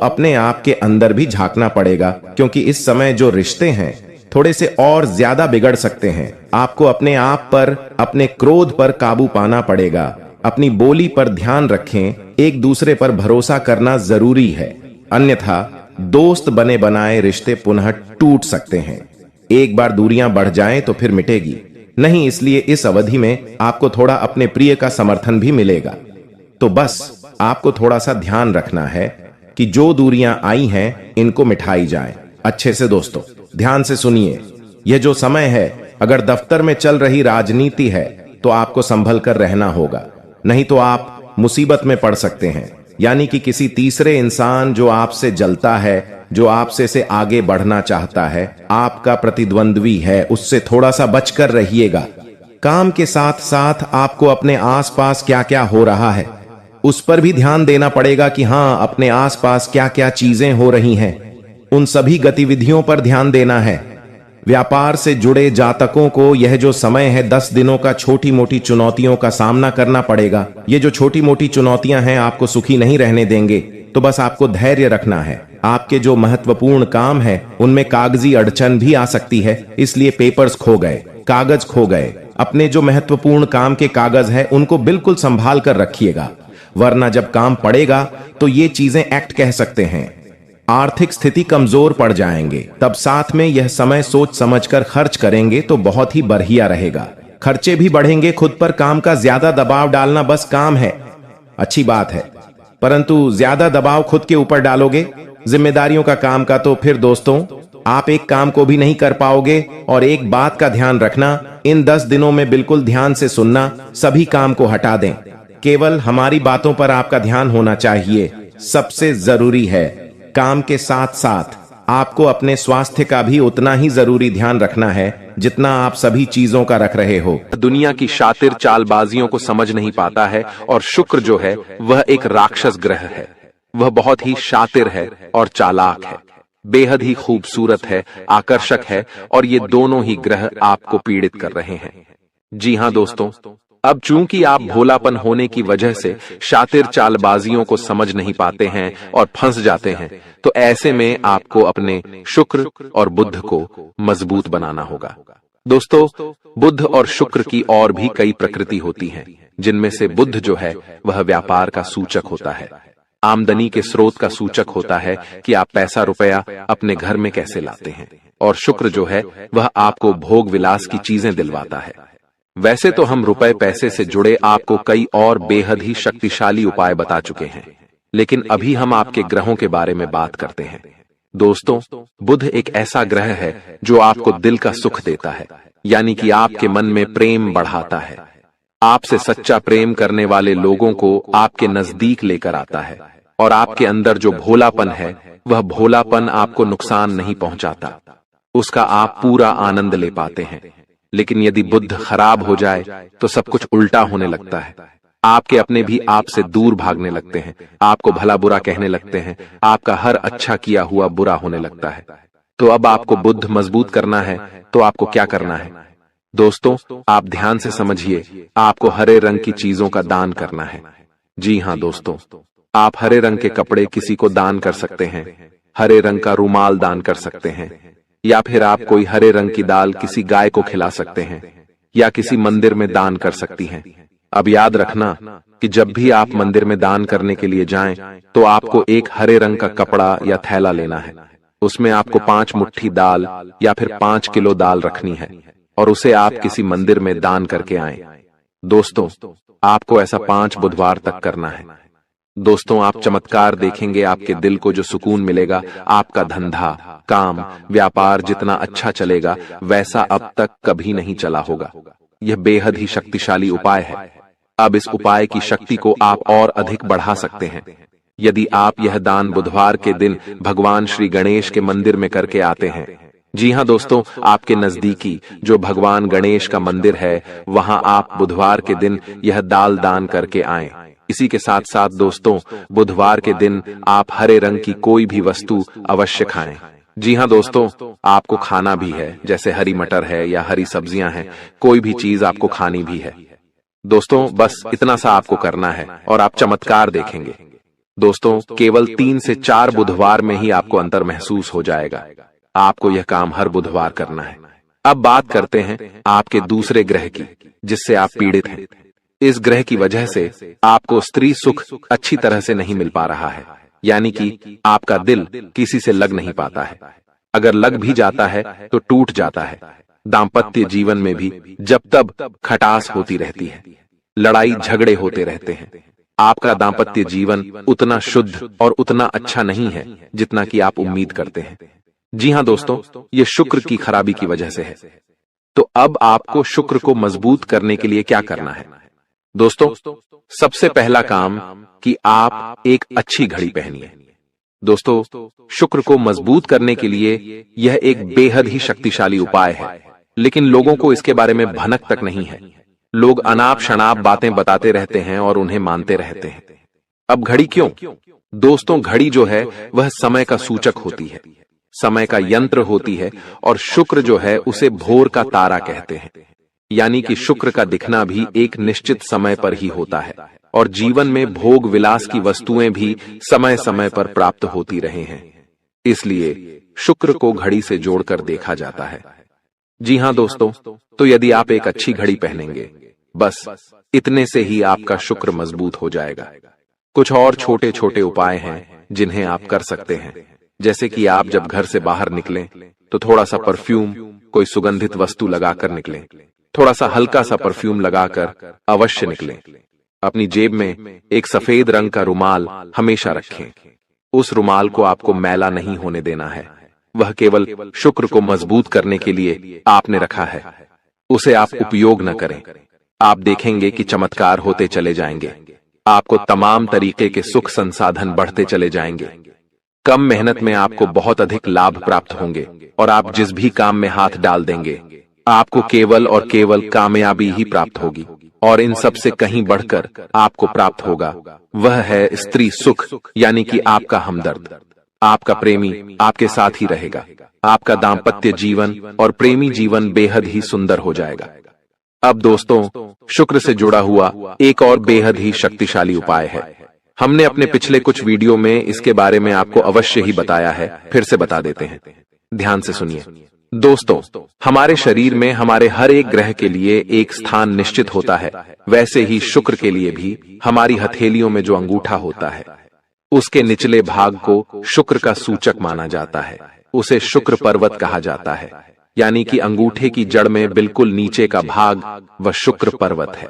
अपने आप के अंदर भी झांकना पड़ेगा, क्योंकि इस समय जो रिश्ते हैं थोड़े से और ज्यादा बिगड़ सकते हैं। आपको अपने आप पर, अपने क्रोध पर काबू पाना पड़ेगा। अपनी बोली पर ध्यान रखें, एक दूसरे पर भरोसा करना जरूरी है, अन्यथा दोस्त बने बनाए रिश्ते पुनः टूट सकते हैं। एक बार दूरियां बढ़ जाएं तो फिर मिटेगी नहीं, इसलिए इस अवधि में आपको थोड़ा अपने प्रिय का समर्थन भी मिलेगा। तो बस आपको थोड़ा सा ध्यान रखना है कि जो दूरियां आई हैं इनको मिटाई जाए। अच्छे से दोस्तों ध्यान से सुनिए, यह जो समय है, अगर दफ्तर में चल रही राजनीति है तो आपको संभल कर रहना होगा, नहीं तो आप मुसीबत में पड़ सकते हैं। यानी कि किसी तीसरे इंसान जो आपसे जलता है, जो आपसे से आगे बढ़ना चाहता है, आपका प्रतिद्वंद्वी है, उससे थोड़ा सा बचकर रहिएगा। काम के साथ साथ आपको अपने आसपास क्या क्या हो रहा है उस पर भी ध्यान देना पड़ेगा कि हां, अपने आसपास क्या क्या चीजें हो रही हैं, उन सभी गतिविधियों पर ध्यान देना है। व्यापार से जुड़े जातकों को यह जो समय है 10 दिनों का छोटी मोटी चुनौतियों का सामना करना पड़ेगा। ये जो छोटी मोटी चुनौतियां हैं आपको सुखी नहीं रहने देंगे, तो बस आपको धैर्य रखना है। आपके जो महत्वपूर्ण काम है उनमें कागजी अड़चन भी आ सकती है, इसलिए पेपर्स खो गए, कागज खो गए, अपने जो महत्वपूर्ण काम के कागज है उनको बिल्कुल संभाल कर रखिएगा, वरना जब काम पड़ेगा तो ये चीजें एक्ट कह सकते हैं। आर्थिक स्थिति कमजोर पड़ जाएंगे, तब साथ में यह समय सोच समझकर खर्च करेंगे तो बहुत ही बढ़िया रहेगा। खर्चे भी बढ़ेंगे, खुद पर काम का ज्यादा दबाव डालना बस काम है, अच्छी बात है, परंतु ज्यादा दबाव खुद के ऊपर डालोगे जिम्मेदारियों का काम का, तो फिर दोस्तों आप एक काम को भी नहीं कर पाओगे। और एक बात का ध्यान रखना, इन 10 दिनों में बिल्कुल ध्यान से सुनना, सभी काम को हटा दें, केवल हमारी बातों पर आपका ध्यान होना चाहिए। सबसे जरूरी है, काम के साथ साथ आपको अपने स्वास्थ्य का भी उतना ही जरूरी ध्यान रखना है जितना आप सभी चीजों का रख रहे हो।
दुनिया की शातिर चालबाजियों को समझ नहीं पाता है, और शुक्र जो है वह एक राक्षस ग्रह है। वह बहुत ही शातिर है और चालाक है, बेहद ही खूबसूरत है, आकर्षक है, और ये दोनों ही ग्रह आपको पीड़ित कर रहे हैं। जी हां दोस्तों, अब चूंकि आप भोलापन होने की वजह से शातिर चालबाजियों को समझ नहीं पाते हैं और फंस जाते हैं, तो ऐसे में आपको अपने शुक्र और बुध को मजबूत बनाना होगा। दोस्तों, बुध और शुक्र की और भी कई प्रकृति होती हैं, जिनमें से बुध जो है वह व्यापार का सूचक होता है, आमदनी के स्रोत का सूचक होता है कि आप पैसा रुपया अपने घर में कैसे लाते हैं, और शुक्र जो है वह आपको भोग विलास की चीजें दिलवाता है। वैसे तो हम रुपए पैसे से जुड़े आपको कई और बेहद ही शक्तिशाली उपाय बता चुके हैं, लेकिन अभी हम आपके ग्रहों के बारे में बात करते हैं। दोस्तों, बुध एक ऐसा ग्रह है जो आपको दिल का सुख देता है, यानी कि आपके मन में प्रेम बढ़ाता है, आपसे सच्चा प्रेम करने वाले लोगों को आपके नजदीक लेकर आता है, और आपके अंदर जो भोलापन है वह भोलापन आपको नुकसान नहीं पहुंचाता, उसका आप पूरा आनंद ले पाते हैं। लेकिन यदि बुध खराब हो जाए तो सब कुछ उल्टा होने लगता है। आपके अपने भी आपसे दूर भागने लगते हैं, आपको भला बुरा कहने लगते हैं, आपका हर अच्छा किया हुआ बुरा होने लगता है। तो अब आपको बुद्ध मजबूत करना है, तो आपको क्या करना है? दोस्तों, आप ध्यान से समझिए, आपको हरे रंग की चीजों का दान करना है। जी हाँ दोस्तों, आप हरे रंग के कपड़े किसी को दान कर सकते हैं, हरे रंग का रुमाल दान कर सकते हैं, या फिर आप कोई हरे रंग की दाल किसी गाय को खिला सकते हैं, या किसी मंदिर में दान कर सकती हैं। अब याद रखना कि जब भी आप मंदिर में दान करने के लिए जाएं, तो आपको एक हरे रंग का कपड़ा या थैला लेना है। उसमें आपको 5 मुट्ठी दाल या फिर 5 किलो दाल रखनी है और उसे आप किसी मंदिर में दान करके आएं। दोस्तों, आपको ऐसा 5 बुधवार तक करना है। दोस्तों, आप चमत्कार देखेंगे, आपके दिल को जो सुकून मिलेगा, आपका धंधा, काम, व्यापार जितना अच्छा चलेगा वैसा अब तक कभी नहीं चला होगा। यह बेहद ही शक्तिशाली उपाय है। अब इस उपाय की शक्ति को आप और अधिक बढ़ा सकते हैं यदि आप यह दान बुधवार के दिन भगवान श्री गणेश के मंदिर में करके आते हैं। जी हाँ दोस्तों, आपके नजदीकी जो भगवान गणेश का मंदिर है, वहां आप बुधवार के दिन यह दाल दान करके आएं। इसी के साथ साथ दोस्तों, बुधवार के दिन आप हरे रंग की कोई भी वस्तु अवश्य खाएं। जी हाँ दोस्तों, आपको खाना भी है, जैसे हरी मटर है या हरी सब्जियां हैं, कोई भी चीज आपको खानी भी है। दोस्तों, बस इतना सा आपको करना है और आप चमत्कार देखेंगे। दोस्तों, केवल 3 से 4 बुधवार में ही आपको अंतर महसूस हो जाएगा। आपको यह काम हर बुधवार करना है। अब बात करते हैं आपके दूसरे ग्रह की, जिससे आप पीड़ित हैं। इस ग्रह की वजह से आपको स्त्री सुख अच्छी तरह से नहीं मिल पा रहा है, यानी कि आपका दिल किसी से लग नहीं पाता है। अगर लग भी जाता है तो टूट जाता है। दाम्पत्य जीवन में भी जब तब खटास होती रहती है, लड़ाई झगड़े होते रहते हैं। आपका दाम्पत्य जीवन उतना शुद्ध और उतना अच्छा नहीं है जितना कि आप उम्मीद करते हैं। जी हाँ दोस्तों, ये शुक्र की खराबी की वजह से है। तो अब आपको शुक्र को मजबूत करने के लिए क्या करना है? दोस्तों, सबसे पहला काम कि आप एक अच्छी घड़ी पहनिए। दोस्तों, शुक्र को मजबूत करने के लिए यह एक बेहद ही शक्तिशाली उपाय है, लेकिन लोगों को इसके बारे में भनक तक नहीं है। लोग अनाप शनाप बातें बताते रहते हैं और उन्हें मानते रहते हैं। अब घड़ी क्यों? दोस्तों, घड़ी जो है वह समय का सूचक होती है, समय का यंत्र होती है, और शुक्र जो है उसे भोर का तारा कहते हैं। यानी कि शुक्र का दिखना भी एक निश्चित समय पर ही होता है, और जीवन में भोग विलास की वस्तुएं भी समय समय पर प्राप्त होती रहे हैं। इसलिए शुक्र को घड़ी से जोड़कर देखा जाता है। जी हाँ दोस्तों, तो यदि आप एक अच्छी घड़ी पहनेंगे, बस इतने से ही आपका शुक्र मजबूत हो जाएगा। कुछ और छोटे छोटे उपाय हैं जिन्हें आप कर सकते हैं, जैसे कि आप जब घर से बाहर निकलें तो थोड़ा सा परफ्यूम, कोई सुगंधित वस्तु लगाकर निकलें। थोड़ा सा हल्का सा परफ्यूम लगाकर अवश्य निकलें। अपनी जेब में एक सफेद रंग का रुमाल हमेशा रखें। उस रुमाल को आपको मैला नहीं होने देना है। वह केवल शुक्र को मजबूत करने के लिए आपने रखा है। उसे आप उपयोग न करें। आप देखेंगे कि चमत्कार होते चले जाएंगे। आपको तमाम तरीके के सुख संसाधन बढ़ते चले जाएंगे। कम मेहनत में आपको बहुत अधिक लाभ प्राप्त होंगे, और आप जिस भी काम में हाथ डाल देंगे, आपको केवल और केवल कामयाबी ही प्राप्त होगी। और इन सब से कहीं बढ़कर आपको प्राप्त होगा, वह है स्त्री सुख, यानी कि आपका हमदर्द। आपका प्रेमी आपके साथ ही रहेगा। आपका दाम्पत्य जीवन और प्रेमी जीवन बेहद ही सुंदर हो जाएगा। अब दोस्तों, शुक्र से जुड़ा हुआ एक और बेहद ही शक्तिशाली उपाय है। हमने अपने पिछले कुछ वीडियो में इसके बारे में आपको अवश्य ही बताया है, फिर से बता देते हैं। ध्यान से सुनिए। दोस्तों, हमारे शरीर में हमारे हर एक ग्रह के लिए एक स्थान निश्चित होता है। वैसे ही शुक्र के लिए भी हमारी हथेलियों में जो अंगूठा होता है, उसके निचले भाग को शुक्र का सूचक माना जाता है। उसे शुक्र पर्वत कहा जाता है, यानी कि अंगूठे की जड़ में बिल्कुल नीचे का भाग वह शुक्र पर्वत है।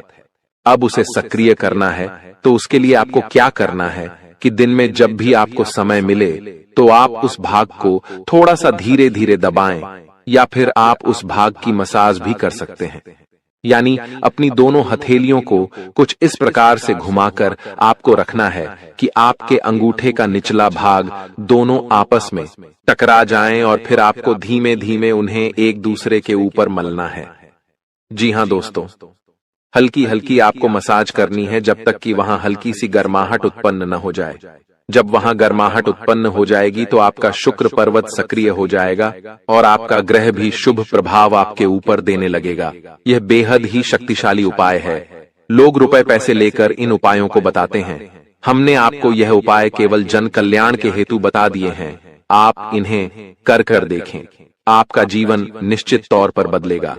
अब उसे सक्रिय करना है, तो उसके लिए आपको क्या करना है कि दिन में जब भी आपको समय मिले तो आप उस भाग को थोड़ा सा धीरे धीरे दबाएं, या फिर आप उस भाग की मसाज भी कर सकते हैं। यानी अपनी दोनों हथेलियों को कुछ इस प्रकार से घुमाकर आपको रखना है कि आपके अंगूठे का निचला भाग दोनों आपस में टकरा जाएं, और फिर आपको धीमे धीमे उन्हें एक दूसरे के ऊपर मलना है। जी हाँ दोस्तों, हल्की हल्की आपको मसाज करनी है जब तक कि वहां हल्की सी गर्माहट उत्पन्न न हो जाए। जब वहां गर्माहट उत्पन्न हो जाएगी तो आपका शुक्र पर्वत सक्रिय हो जाएगा और आपका ग्रह भी शुभ प्रभाव आपके ऊपर देने लगेगा। यह बेहद ही शक्तिशाली उपाय है। लोग रुपए पैसे लेकर इन उपायों को बताते हैं। हमने आपको यह उपाय केवल जन कल्याण के हेतु बता दिए हैं। आप इन्हें कर देखें, आपका जीवन निश्चित तौर पर बदलेगा।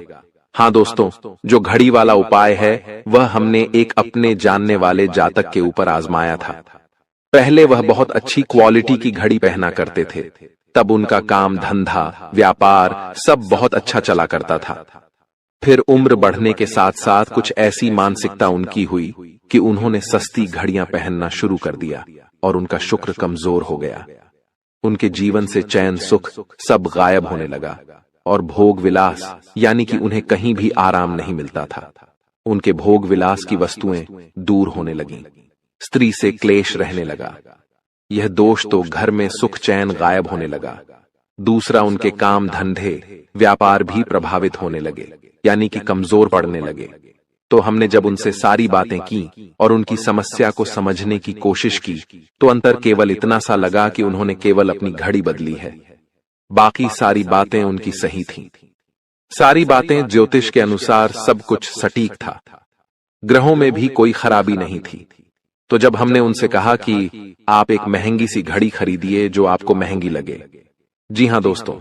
हाँ दोस्तों, जो घड़ी वाला उपाय है वह हमने एक अपने जानने वाले जातक के ऊपर आजमाया था। पहले वह बहुत अच्छी क्वालिटी की घड़ी पहना करते थे, तब उनका काम धंधा व्यापार सब बहुत अच्छा चला करता था। फिर उम्र बढ़ने के साथ साथ कुछ ऐसी मानसिकता उनकी हुई कि उन्होंने सस्ती घड़ियां पहनना शुरू कर दिया और उनका शुक्र कमजोर हो गया। उनके जीवन से चैन सुख सब गायब होने लगा और भोग विलास यानी कि उन्हें कहीं भी आराम नहीं मिलता था। उनके भोग विलास की वस्तुएं दूर होने लगीं। स्त्री से क्लेश रहने लगा। यह दोष तो घर में सुख चैन गायब होने लगा। दूसरा, उनके काम धंधे व्यापार भी प्रभावित होने लगे यानी कि कमजोर पड़ने लगे। तो हमने जब उनसे सारी बातें की और उनकी समस्या को समझने की कोशिश की तो अंतर केवल इतना सा लगा कि उन्होंने केवल अपनी घड़ी बदली है, बाकी सारी बातें उनकी सही थीं। सारी बातें ज्योतिष के अनुसार सब कुछ सटीक था। ग्रहों में भी कोई खराबी नहीं थी। तो जब हमने उनसे कहा कि आप एक महंगी सी घड़ी खरीदिए जो आपको महंगी लगे। जी हां दोस्तों,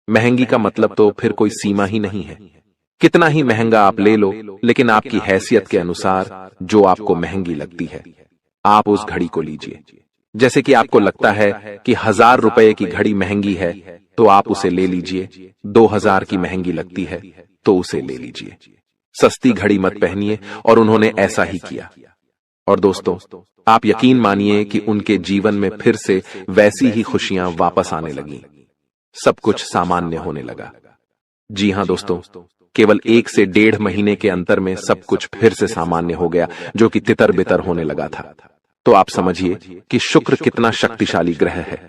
महंगी का मतलब तो फिर कोई सीमा ही नहीं है। कितना ही महंगा आप ले लो, लेकिन आपकी हैसियत के अनुसार जो आपको महंगी लगती है आप उस घड़ी को लीजिए। जैसे कि आपको लगता है कि 1000 रुपए की घड़ी महंगी है तो आप उसे ले लीजिए। 2000 की महंगी लगती है तो उसे ले लीजिए। सस्ती घड़ी मत पहनिए, और उन्होंने ऐसा ही किया। और दोस्तों, आप यकीन मानिए कि उनके जीवन में फिर से वैसी ही खुशियां वापस आने लगी। सब कुछ सामान्य होने लगा। जी हां दोस्तों, केवल 1 से 1.5 महीने के अंतर में सब कुछ फिर से सामान्य हो गया, जो कि तितर बितर होने लगा था। तो आप समझिए कि शुक्र कितना शक्तिशाली ग्रह है।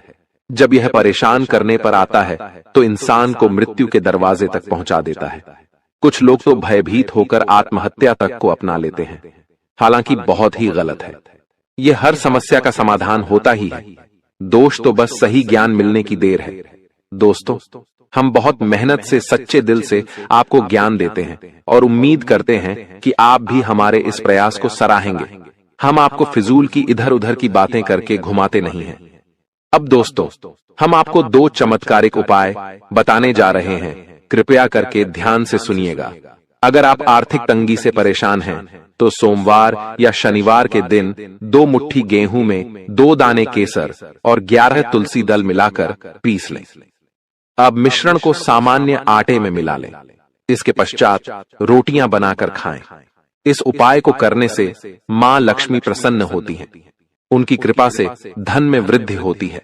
जब यह परेशान करने पर आता है तो इंसान को मृत्यु के दरवाजे तक पहुंचा देता है। कुछ लोग तो भयभीत होकर आत्महत्या तक को अपना लेते हैं, हालांकि बहुत ही गलत है। यह हर समस्या का समाधान होता ही है। दोष तो बस सही ज्ञान मिलने की देर है। दोस्तों, हम बहुत मेहनत से सच्चे दिल से आपको ज्ञान देते हैं और उम्मीद करते हैं कि आप भी हमारे इस प्रयास को सराहेंगे। हम आपको फिजूल की इधर उधर की बातें करके घुमाते नहीं हैं। अब दोस्तों, हम आपको 2 चमत्कारिक उपाय बताने जा रहे हैं। कृपया करके ध्यान से सुनिएगा। अगर आप आर्थिक तंगी से परेशान हैं तो सोमवार या शनिवार के दिन 2 मुट्ठी गेहूं में 2 दाने केसर और 11 तुलसी दल मिलाकर पीस लें। अब मिश्रण को सामान्य आटे में मिला लें। इसके पश्चात रोटियां बनाकर खाएं। इस उपाय को करने से मां लक्ष्मी प्रसन्न होती हैं। उनकी कृपा से धन में वृद्धि होती है।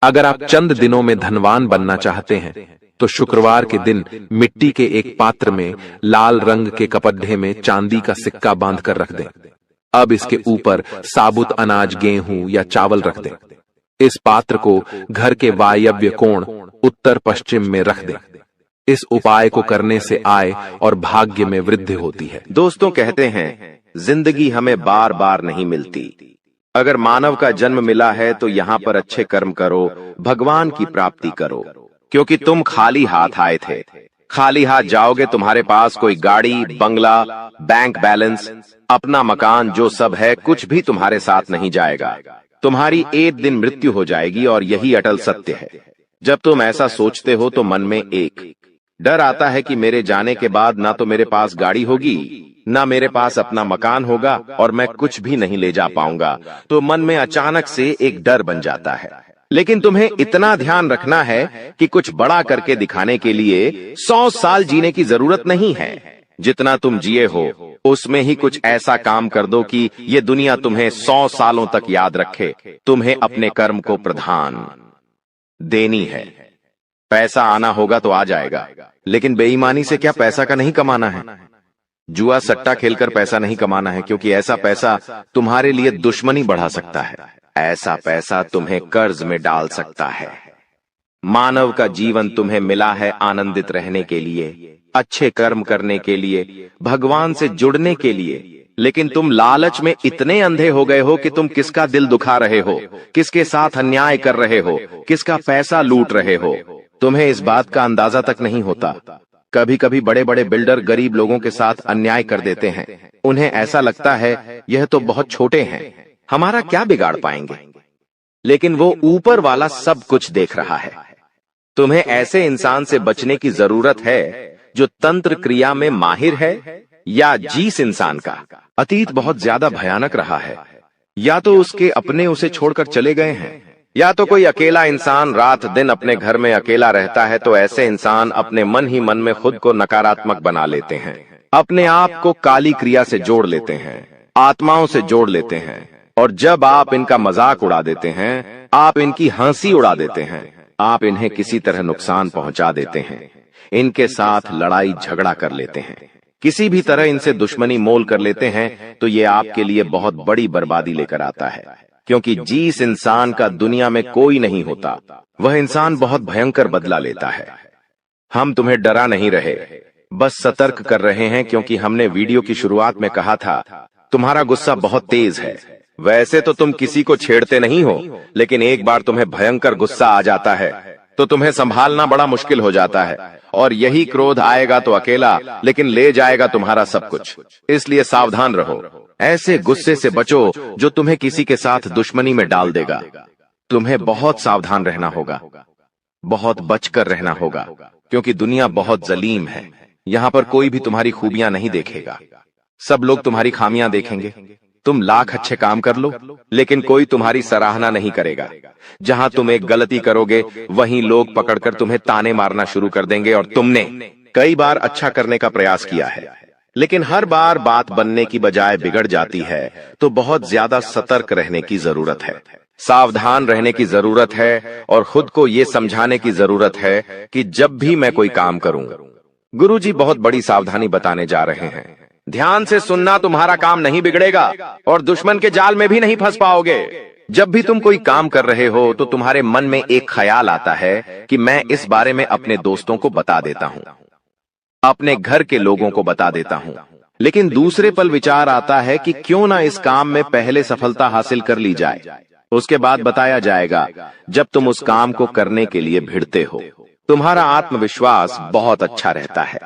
अगर आप चंद दिनों में धनवान बनना चाहते हैं तो शुक्रवार के दिन मिट्टी के एक पात्र में लाल रंग के कपड्ढे में चांदी का सिक्का बांधकर रख दें। अब इसके ऊपर साबुत अनाज, गेहूं या चावल रख दें। इस पात्र को घर के वायव्य कोण उत्तर पश्चिम में रख दें। इस उपाय को करने से आय और भाग्य में वृद्धि होती है।
दोस्तों, कहते हैं जिंदगी हमें बार बार नहीं मिलती। अगर मानव का जन्म मिला है तो यहाँ पर अच्छे कर्म करो, भगवान की प्राप्ति करो, क्योंकि तुम खाली हाथ आए थे। खाली हाथ जाओगे, तुम्हारे पास कोई गाड़ी, बंगला, बैंक बैलेंस, अपना मकान जो सब है कुछ भी तुम्हारे साथ नहीं जाएगा। तुम्हारी एक दिन मृत्यु हो जाएगी और यही अटल सत्य है। जब तुम ऐसा सोचते हो तो मन में एक डर आता है कि मेरे जाने के बाद ना तो मेरे पास गाड़ी होगी, ना मेरे पास अपना मकान होगा और मैं कुछ भी नहीं ले जा पाऊंगा। तो मन में अचानक से एक डर बन जाता है। लेकिन तुम्हें इतना ध्यान रखना है कि कुछ बड़ा करके दिखाने के लिए 100 साल जीने की जरूरत नहीं है। जितना तुम जिए हो उसमें ही कुछ ऐसा काम कर दो कि ये दुनिया तुम्हें 100 सालों तक याद रखे। तुम्हें अपने कर्म को प्रधान देनी है। पैसा आना होगा तो आ जाएगा, लेकिन बेईमानी से क्या पैसा का नहीं कमाना है। जुआ सट्टा खेलकर पैसा नहीं कमाना है, क्योंकि ऐसा पैसा तुम्हारे लिए दुश्मनी बढ़ा सकता है। ऐसा पैसा तुम्हें कर्ज में डाल सकता है। मानव का जीवन तुम्हें मिला है आनंदित रहने के लिए, अच्छे कर्म करने के लिए, भगवान से जुड़ने के लिए। लेकिन तुम लालच में इतने अंधे हो गए हो कि तुम किसका दिल दुखा रहे हो, किसके साथ अन्याय कर रहे हो, किसका पैसा लूट रहे हो, तुम्हें इस बात का अंदाजा तक नहीं होता। कभी कभी बड़े बड़े बिल्डर गरीब लोगों के साथ अन्याय कर देते हैं। उन्हें ऐसा लगता है यह तो बहुत छोटे हैं, हमारा क्या बिगाड़ पाएंगे, लेकिन वो ऊपर वाला सब कुछ देख रहा है। तुम्हें ऐसे इंसान से बचने की जरूरत है जो तंत्र क्रिया में माहिर है, या जीस इंसान का। अतीत बहुत ज्यादा भयानक रहा है, या तो उसके अपने उसे छोड़कर चले गए हैं, या तो कोई अकेला इंसान रात दिन अपने घर में अकेला रहता है। तो ऐसे इंसान अपने मन ही मन में खुद को नकारात्मक बना लेते हैं, अपने आप को काली क्रिया से जोड़ लेते हैं, आत्माओं से जोड़ लेते हैं। और जब आप इनका मजाक उड़ा देते हैं, आप इनकी हंसी उड़ा देते हैं, आप इन्हें किसी तरह नुकसान पहुंचा देते हैं, इनके साथ लड़ाई झगड़ा कर लेते हैं, किसी भी तरह इनसे दुश्मनी मोल कर लेते हैं, तो ये आपके लिए बहुत बड़ी बर्बादी लेकर आता है। क्योंकि जिस इंसान का दुनिया में कोई नहीं होता, वह इंसान बहुत भयंकर बदला लेता है। हम तुम्हें डरा नहीं रहे, बस सतर्क कर रहे हैं, क्योंकि हमने वीडियो की शुरुआत में कहा था तुम्हारा गुस्सा बहुत तेज है। वैसे तो तुम किसी को छेड़ते नहीं हो, लेकिन एक बार तुम्हें भयंकर गुस्सा आ जाता है तो तुम्हें संभालना बड़ा मुश्किल हो जाता है। और यही क्रोध आएगा तो अकेला, लेकिन ले जाएगा तुम्हारा सब कुछ। इसलिए सावधान रहो, ऐसे गुस्से से बचो जो तुम्हें किसी के साथ दुश्मनी में डाल देगा। तुम्हें बहुत सावधान रहना होगा, बहुत बचकर रहना होगा, क्योंकि दुनिया बहुत जलीम है। यहाँ पर कोई भी तुम्हारी खूबियां नहीं देखेगा, सब लोग तुम्हारी खामियां देखेंगे। तुम लाख अच्छे काम कर लो, लेकिन कोई तुम्हारी सराहना नहीं करेगा। जहां तुम एक गलती करोगे, वहीं लोग पकड़कर तुम्हें ताने मारना शुरू कर देंगे। और तुमने कई बार अच्छा करने का प्रयास किया है, लेकिन हर बार बात बनने की बजाय बिगड़ जाती है। तो बहुत ज्यादा सतर्क रहने की जरूरत है, सावधान रहने की जरूरत है, और खुद को ये समझाने की जरूरत है कि जब भी मैं कोई काम करूं, गुरुजी बहुत बड़ी सावधानी बताने जा रहे हैं। ध्यान से सुनना, तुम्हारा काम नहीं बिगड़ेगा और दुश्मन के जाल में भी नहीं फंस पाओगे। जब भी तुम कोई काम कर रहे हो तो तुम्हारे मन में एक ख्याल आता है कि मैं इस बारे में अपने दोस्तों को बता देता हूं, अपने घर के लोगों को बता देता हूं। लेकिन दूसरे पल विचार आता है कि क्यों ना इस काम में पहले सफलता हासिल कर ली जाए, उसके बाद बताया जाएगा। जब तुम उस काम को करने के लिए भिड़ते हो, तुम्हारा आत्मविश्वास बहुत अच्छा रहता है।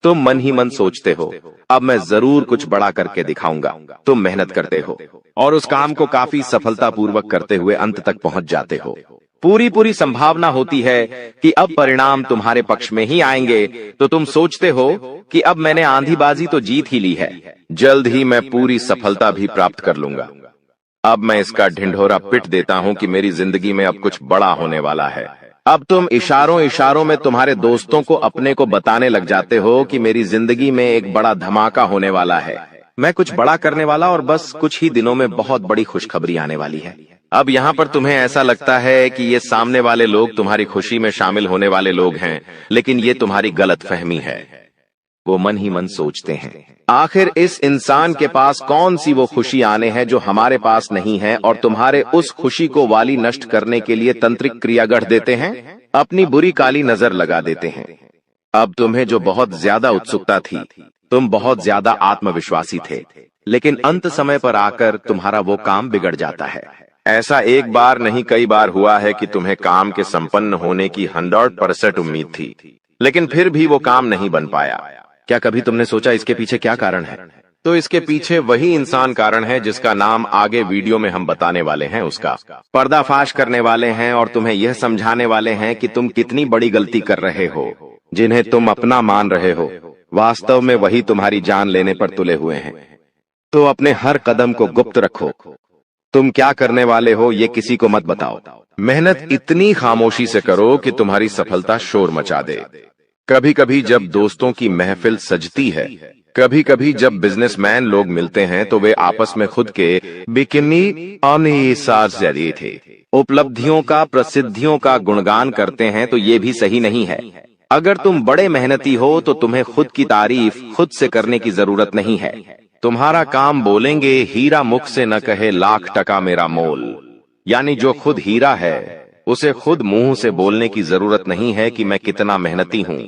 तुम मन ही मन सोचते हो, अब मैं जरूर कुछ बड़ा करके दिखाऊंगा। तुम मेहनत करते हो और उस काम को काफी सफलतापूर्वक करते हुए अंत तक पहुंच जाते हो। पूरी संभावना होती है कि अब परिणाम तुम्हारे पक्ष में ही आएंगे। तो तुम सोचते हो कि अब मैंने आंधीबाजी तो जीत ही ली है, जल्द ही मैं पूरी सफलता भी प्राप्त कर लूंगा। अब मैं इसका ढिंढोरा पिट देता हूं कि मेरी जिंदगी में अब कुछ बड़ा होने वाला है। अब तुम इशारों में तुम्हारे दोस्तों को अपने को बताने लग जाते हो कि मेरी जिंदगी में एक बड़ा धमाका होने वाला है, मैं कुछ बड़ा करने वाला, और बस कुछ ही दिनों में बहुत बड़ी खुशखबरी आने वाली है। अब यहाँ पर तुम्हें ऐसा लगता है कि ये सामने वाले लोग तुम्हारी खुशी में शामिल होने वाले लोग हैं, लेकिन ये तुम्हारी गलतफहमी है। वो मन ही मन सोचते हैं, आखिर इस इंसान के पास कौन सी वो खुशी आने हैं जो हमारे पास नहीं है, और तुम्हारे उस खुशी को वाली नष्ट करने के लिए तंत्रिक क्रिया गढ़ देते हैं, अपनी बुरी काली नजर लगा देते हैं। अब तुम्हें जो बहुत ज्यादा उत्सुकता थी, तुम बहुत ज्यादा आत्मविश्वासी थे, लेकिन अंत समय पर आकर तुम्हारा वो काम बिगड़ जाता है। ऐसा एक बार नहीं कई बार हुआ है कि तुम्हें काम के संपन्न होने की 100% उम्मीद थी, लेकिन फिर भी वो काम नहीं बन पाया। क्या कभी तुमने सोचा इसके पीछे क्या कारण है? तो इसके पीछे वही इंसान कारण है जिसका नाम आगे वीडियो में हम बताने वाले हैं। उसका पर्दाफाश करने वाले हैं और तुम्हें यह समझाने वाले हैं कि तुम कितनी बड़ी गलती कर रहे हो। जिन्हें तुम अपना मान रहे हो, वास्तव में वही तुम्हारी जान लेने पर तुले हुए हैं। तो अपने हर कदम को गुप्त रखो। तुम क्या करने वाले हो ये किसी को मत बताओ। मेहनत इतनी खामोशी से करो कि तुम्हारी सफलता शोर मचा दे। कभी कभी जब दोस्तों की महफिल सजती है, कभी कभी जब बिजनेसमैन लोग मिलते हैं, तो वे आपस में खुद के बिकिनी जरिए थे उपलब्धियों का, प्रसिद्धियों का गुणगान करते हैं। तो ये भी सही नहीं है। अगर तुम बड़े मेहनती हो तो तुम्हें खुद की तारीफ खुद से करने की जरूरत नहीं है। तुम्हारा काम बोलेंगे, हीरा मुख से न कहे लाख टका मेरा मोल। यानी जो खुद हीरा है उसे खुद मुंह से बोलने की जरूरत नहीं है कि मैं कितना मेहनती हूँ,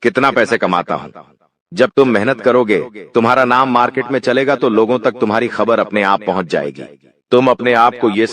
कितना पैसे कमाता हूँ। जब तुम मेहनत करोगे, तुम्हारा नाम मार्केट में चलेगा तो लोगों तक तुम्हारी खबर अपने आप पहुंच जाएगी। तुम अपने आप को ये